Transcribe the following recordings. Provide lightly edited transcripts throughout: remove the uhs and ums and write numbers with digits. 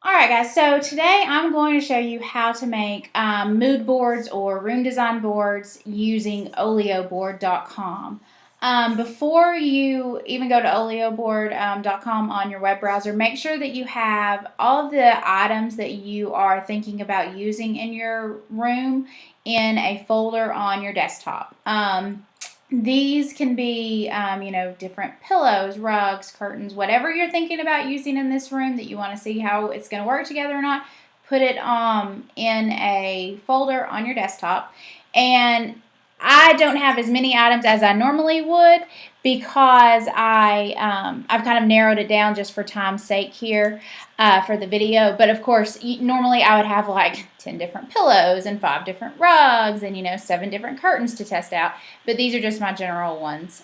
Alright guys, so today I'm going to show you how to make mood boards or room design boards using Olioboard.com. Before you even go to Olioboard.com on your web browser, make sure that you have all of the items that you are thinking about using in your room in a folder on your desktop. These can be, different pillows, rugs, curtains, whatever you're thinking about using in this room that you want to see how it's going to work together or not. Put it in a folder on your desktop. And I don't have as many items as I normally would because I've kind of narrowed it down just for time's sake here for the video. But of course, normally I would have like 10 different pillows and 5 different rugs and 7 different curtains to test out. But these are just my general ones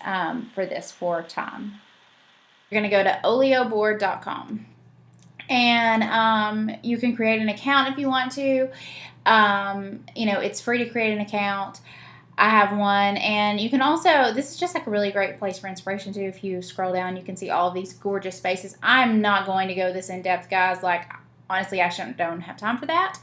for this for time. You're going to go to olioboard.com. And you can create an account if you want to. It's free to create an account. I have one, and you can also, this is just like a really great place for inspiration too. If you scroll down, you can see all of these gorgeous spaces. I'm not going to go this in depth, guys. Like, honestly, I don't have time for that.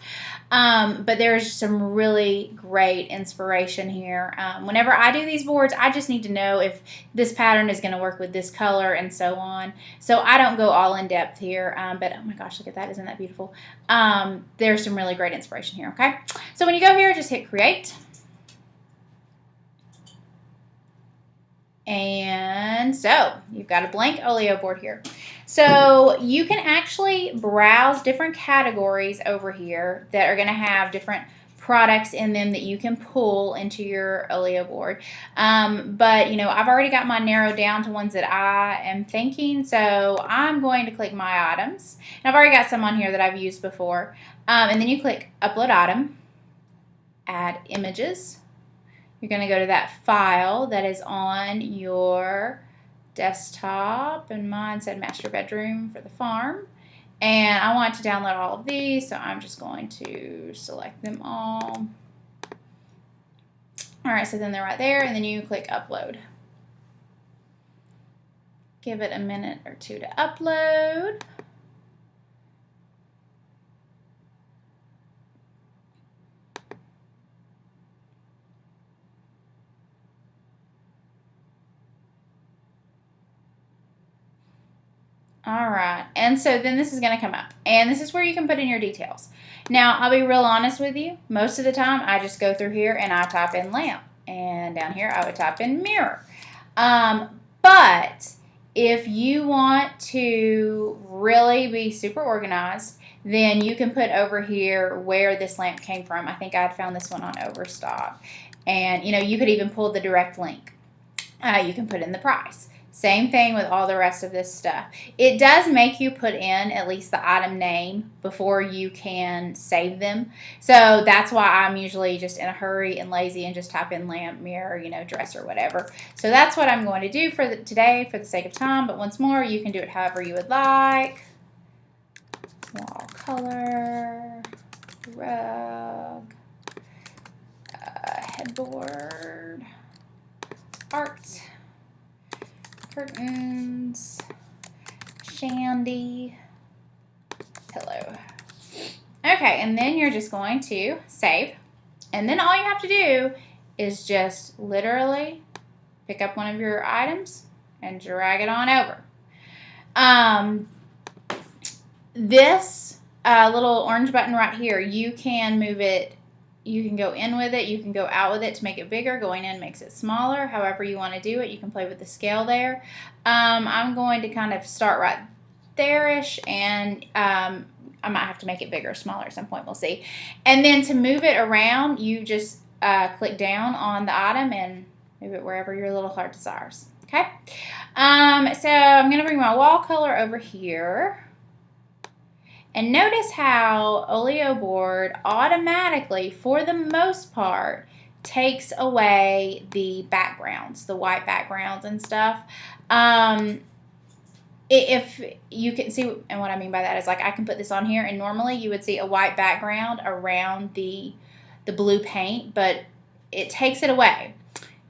But there's some really great inspiration here. Whenever I do these boards, I just need to know if this pattern is going to work with this color and so on. So I don't go all in depth here. But oh my gosh, look at that. Isn't that beautiful? There's some really great inspiration here, okay? So when you go here, just hit create. And so you've got a blank Olio board here. So you can actually browse different categories over here that are going to have different products in them that you can pull into your Olio board. But I've already got mine narrowed down to ones that I am thinking. So I'm going to click my items. And I've already got some on here that I've used before. And then you click upload item, add images. You're going to go to that file that is on your desktop, and mine said master bedroom for the farm. And I want to download all of these, so I'm just going to select them all. All right, so then they're right there, and then you click upload. Give it a minute or two to upload. All right, and so then this is going to come up, and this is where you can put in your details. Now, I'll be real honest with you. Most of the time, I just go through here and I type in lamp, and down here I would type in mirror. But if you want to really be super organized, then you can put over here where this lamp came from. I think I had found this one on Overstock, and you could even pull the direct link. You can put in the price. Same thing with all the rest of this stuff. It does make you put in at least the item name before you can save them. So that's why I'm usually just in a hurry and lazy and just type in lamp, mirror, dresser, whatever. So that's what I'm going to do for today for the sake of time. But once more, you can do it however you would like. Wall color, rug, headboard, art, curtains, shandy, pillow. Okay, and then you're just going to save. And then all you have to do is just literally pick up one of your items and drag it on over. This little orange button right here, you can move it. You can go in with it, you can go out with it to make it bigger. Going in makes it smaller. However you want to do it, you can play with the scale there. I'm going to kind of start right there-ish, and I might have to make it bigger or smaller at some point. We'll see. And then to move it around, you just click down on the item and move it wherever your little heart desires. Okay? So I'm going to bring my wall color over here. And notice how Olioboard automatically, for the most part, takes away the backgrounds, the white backgrounds and stuff. If you can see, and what I mean by that is, like, I can put this on here, and normally you would see a white background around the blue paint, but it takes it away.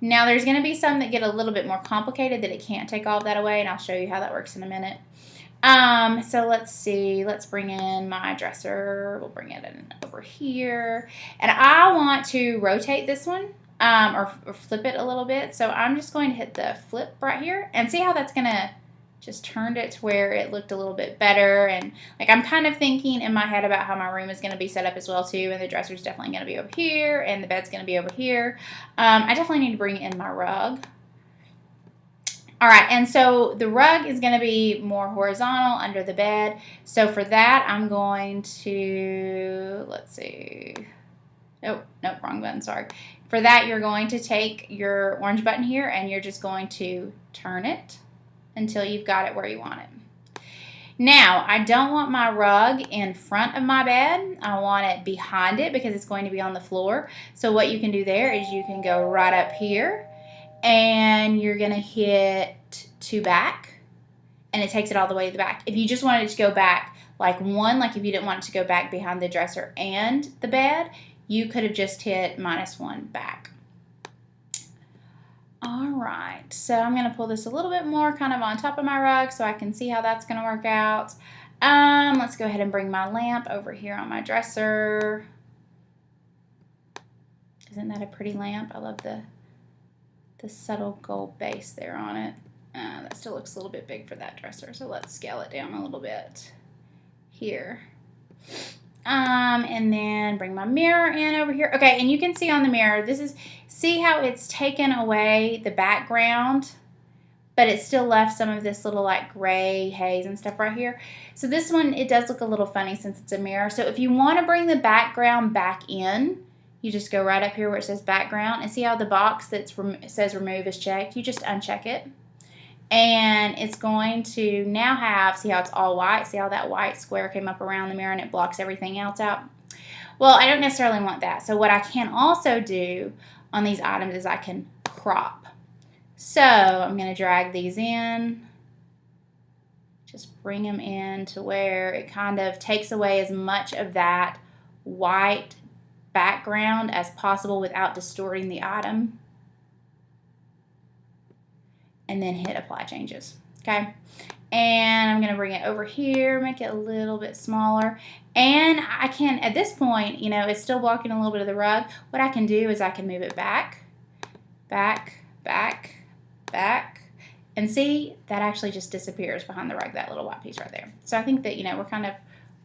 Now, there's going to be some that get a little bit more complicated that it can't take all of that away, and I'll show you how that works in a minute. So let's see. Let's bring in my dresser. We'll bring it in over here. And I want to rotate this one or flip it a little bit. So I'm just going to hit the flip right here and see how that's going to just turned it to where it looked a little bit better. And like I'm kind of thinking in my head about how my room is going to be set up as well too. And the dresser's definitely going to be over here and the bed's going to be over here. I definitely need to bring in my rug. All right, and so the rug is going to be more horizontal under the bed. So for that, I'm going to, let's see. Nope, wrong button, sorry. For that, you're going to take your orange button here and you're just going to turn it until you've got it where you want it. Now, I don't want my rug in front of my bed. I want it behind it because it's going to be on the floor. So what you can do there is you can go right up here and you're going to hit to back and it takes it all the way to the back. If you just wanted it to go back like one, like if you didn't want it to go back behind the dresser and the bed, you could have just hit -1 back. All right, so I'm going to pull this a little bit more kind of on top of my rug so I can see how that's going to work out. Let's go ahead and bring my lamp over here on my dresser. Isn't that a pretty lamp? I love the subtle gold base there on it. That still looks a little bit big for that dresser, so let's scale it down a little bit here. And then bring my mirror in over here. Okay, and you can see on the mirror, see how it's taken away the background, but it still left some of this little like gray haze and stuff right here. So this one, it does look a little funny since it's a mirror. So if you want to bring the background back in, you just go right up here where it says background and see how the box that says remove is checked. You just uncheck it. And it's going to now have, see how it's all white? See how that white square came up around the mirror and it blocks everything else out? Well, I don't necessarily want that. So what I can also do on these items is I can crop. So I'm going to drag these in. Just bring them in to where it kind of takes away as much of that white background as possible without distorting the item. And then hit apply changes, okay? And I'm gonna bring it over here, make it a little bit smaller. And I can, at this point, you know, it's still blocking a little bit of the rug. What I can do is I can move it back, back, back, back. And see, that actually just disappears behind the rug, that little white piece right there. So I think that, you know,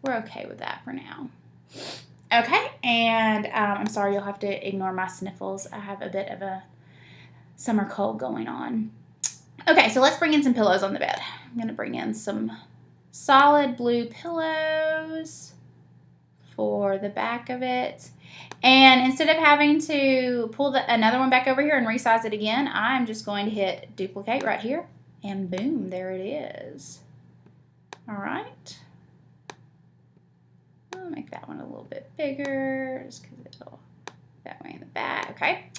we're okay with that for now. Okay, and I'm sorry, you'll have to ignore my sniffles. I have a bit of a summer cold going on. Okay, so let's bring in some pillows on the bed. I'm going to bring in some solid blue pillows for the back of it. And instead of having to pull another one back over here and resize it again, I'm just going to hit duplicate right here. And boom, there it is. All right. I'll make that one a little bit bigger just because it'll that way in the back. Okay.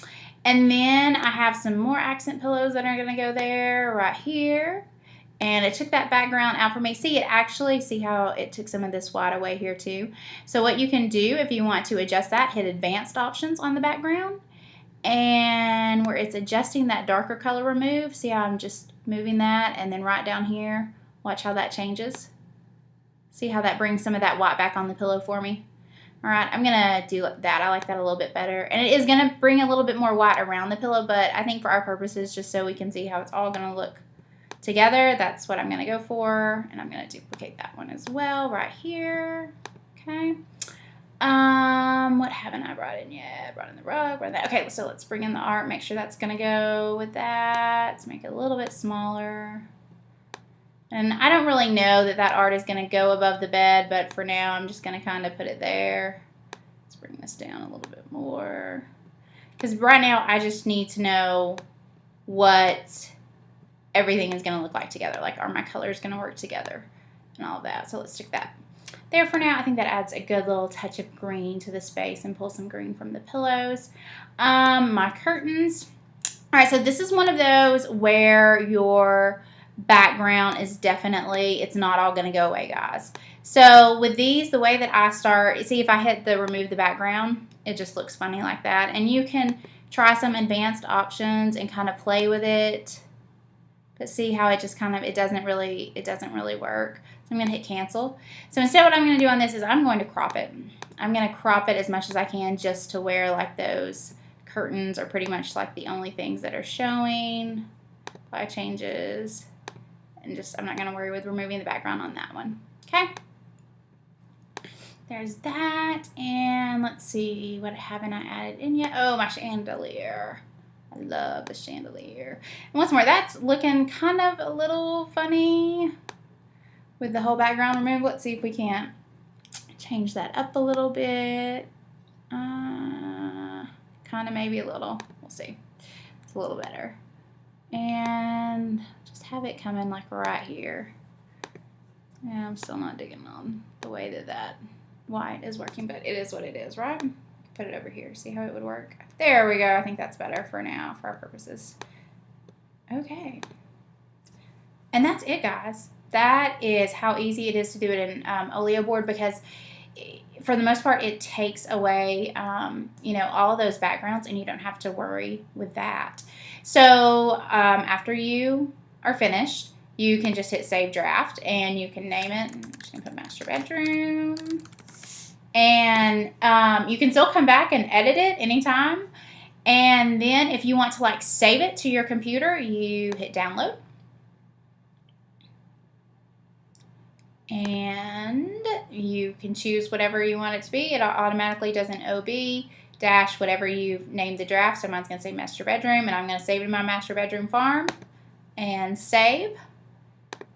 And then I have some more accent pillows that are going to go there right here. And it took that background out for me. See, see how it took some of this white away here too. So what you can do if you want to adjust that, hit advanced options on the background. And where it's adjusting that darker color remove, see how I'm just moving that and then right down here, watch how that changes. See how that brings some of that white back on the pillow for me. All right, I'm gonna do that. I like that a little bit better. And it is gonna bring a little bit more white around the pillow, but I think for our purposes, just so we can see how it's all gonna look together, that's what I'm gonna go for. And I'm gonna duplicate that one as well right here. Okay. What haven't I brought in yet? Brought in the rug, brought that. Okay, so let's bring in the art, make sure that's gonna go with that. Let's make it a little bit smaller. And I don't really know that art is going to go above the bed, but for now I'm just going to kind of put it there. Let's bring this down a little bit more. Because right now I just need to know what everything is going to look like together. Like, are my colors going to work together and all of that. So let's stick that there for now. I think that adds a good little touch of green to the space and pull some green from the pillows. My curtains. All right, so this is one of those where your background is definitely, it's not all going to go away, guys. So with these, the way that I start, see if I hit the remove the background, it just looks funny like that. And you can try some advanced options and kind of play with it. But see how it just kind of, it doesn't really work. So I'm going to hit cancel. So instead what I'm going to do on this is I'm going to crop it. I'm going to crop it as much as I can just to where like those curtains are pretty much like the only things that are showing. Apply changes. And just, I'm not going to worry with removing the background on that one. Okay. There's that. And let's see, what haven't I added in yet? Oh, my chandelier. I love the chandelier. And once more, that's looking kind of a little funny with the whole background removed. Let's see if we can't change that up a little bit. Kind of maybe a little. We'll see. It's a little better. And just have it come in like right here. Yeah, I'm still not digging on the way that that white is working, but it is what it is, right? Put it over here, see how it would work. There we go. I think that's better for now, for our purposes. Okay. And that's it, guys. That is how easy it is to do it in Olioboard, because for the most part, it takes away, you know, all of those backgrounds, and you don't have to worry with that. So after you are finished, you can just hit Save Draft, and you can name it. I'm just going to put Master Bedroom. And you can still come back and edit it anytime. And then if you want to like save it to your computer, you hit Download. And you can choose whatever you want it to be. It automatically does an OB dash whatever you've named the draft. So mine's going to say Master Bedroom, and I'm going to save it in my Master Bedroom farm and save.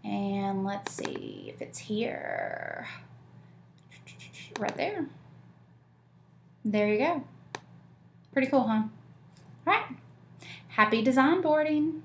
And let's see if it's here. Right there. There you go. Pretty cool, huh? All right. Happy design boarding.